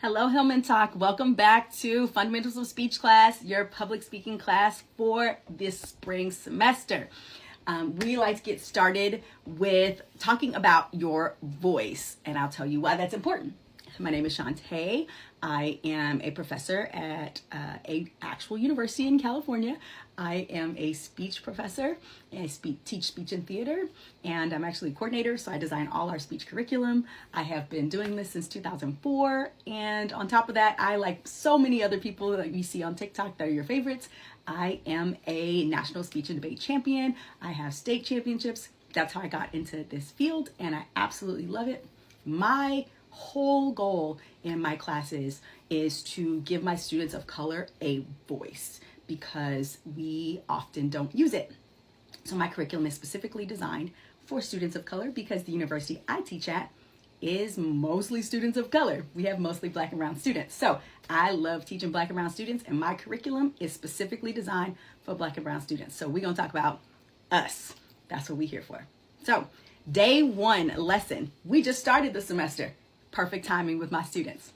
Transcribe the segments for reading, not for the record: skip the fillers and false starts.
Hello, Hillman Talk. Welcome back to Fundamentals of Speech class, your public speaking class for this spring semester. We like to get started with talking about your voice, and I'll tell you why that's important. My name is Shantae. I am a professor at a actual university in California. I am a speech professor. I teach speech and theater, and I'm actually a coordinator, so I design all our speech curriculum. I have been doing this since 2004, and on top of that, I, like so many other people that you see on TikTok that are your favorites, I am a national speech and debate champion. I have state championships. That's how I got into this field, and I absolutely love it. My whole goal in my classes is to give my students of color a voice because we often don't use it. So my curriculum is specifically designed for students of color because the university I teach at is mostly students of color. We have mostly Black and brown students. So I love teaching Black and brown students, and my curriculum is specifically designed for Black and brown students. So we're gonna talk about us. That's what we're here for. So day one lesson, we just started the semester. Perfect timing with my students.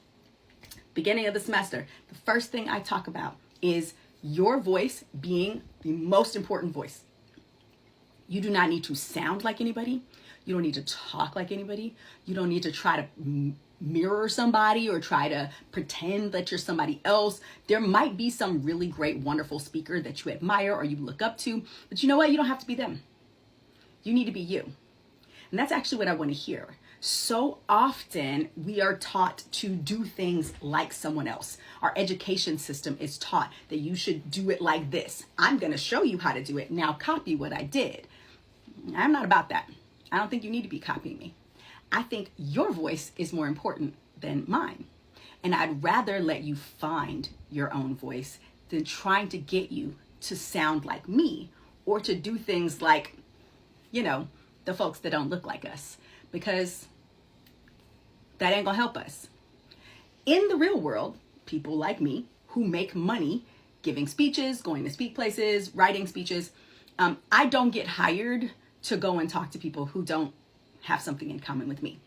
Beginning of the semester, the first thing I talk about is your voice being the most important voice. You do not need to sound like anybody. You don't need to talk like anybody. You don't need to try to mirror somebody or try to pretend that you're somebody else. There might be some really great, wonderful speaker that you admire or you look up to, but you know what? You don't have to be them. You need to be you. And that's actually what I want to hear. So often we are taught to do things like someone else. Our education system is taught that you should do it like this. I'm going to show you how to do it. Now copy what I did. I'm not about that. I don't think you need to be copying me. I think your voice is more important than mine. And I'd rather let you find your own voice than trying to get you to sound like me or to do things like, the folks that don't look like us, because that ain't gonna help us. In the real world, people like me who make money giving speeches, going to speak places, writing speeches, I don't get hired to go and talk to people who don't have something in common with me.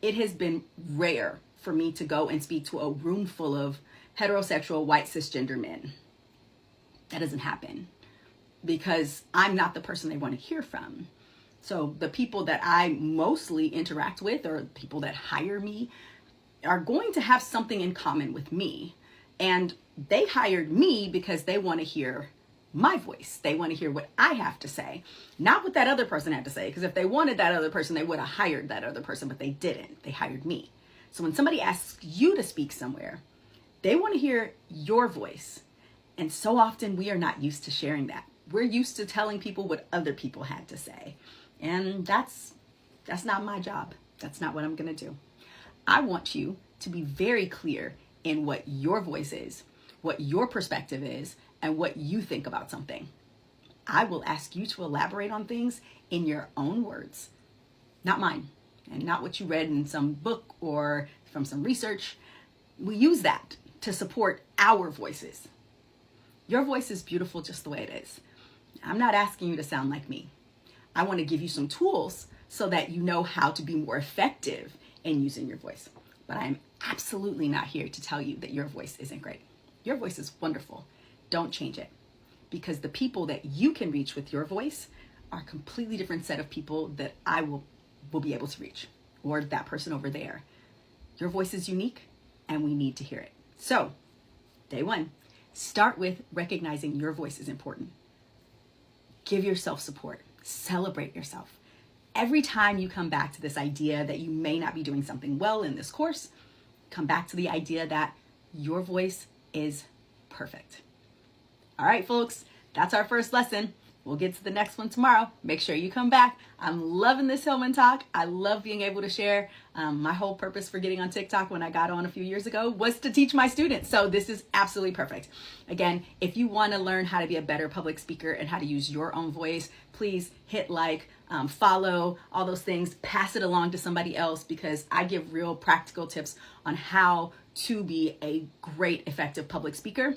It has been rare for me to go and speak to a room full of heterosexual white cisgender men. That doesn't happen because I'm not the person they want to hear from. So the people that I mostly interact with or people that hire me are going to have something in common with me. And they hired me because they want to hear my voice. They want to hear what I have to say, not what that other person had to say. Because if they wanted that other person, they would have hired that other person, but they didn't. They hired me. So when somebody asks you to speak somewhere, they want to hear your voice. And so often we are not used to sharing that. We're used to telling people what other people had to say. And that's not my job. That's not what I'm going to do. I want you to be very clear in what your voice is, what your perspective is, and what you think about something. I will ask you to elaborate on things in your own words, not mine, and not what you read in some book or from some research. We use that to support our voices. Your voice is beautiful just the way it is. I'm not asking you to sound like me. I want to give you some tools so that you know how to be more effective in using your voice. But I am absolutely not here to tell you that your voice isn't great. Your voice is wonderful. Don't change it, because the people that you can reach with your voice are a completely different set of people that I will be able to reach, or that person over there. Your voice is unique and we need to hear it. So, day one, start with recognizing your voice is important. Give yourself support. Celebrate yourself. Every time you come back to this idea that you may not be doing something well in this course, come back to the idea that your voice is perfect. All right, folks, that's our first lesson. We'll get to the next one tomorrow. Make sure you come back. I'm loving this Hillman Talk. I love being able to share. My whole purpose for getting on TikTok when I got on a few years ago was to teach my students. So this is absolutely perfect. Again, if you want to learn how to be a better public speaker and how to use your own voice, please hit like, follow, all those things, pass it along to somebody else, because I give real practical tips on how to be a great, effective public speaker.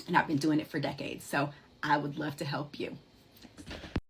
And I've been doing it for decades. So I would love to help you.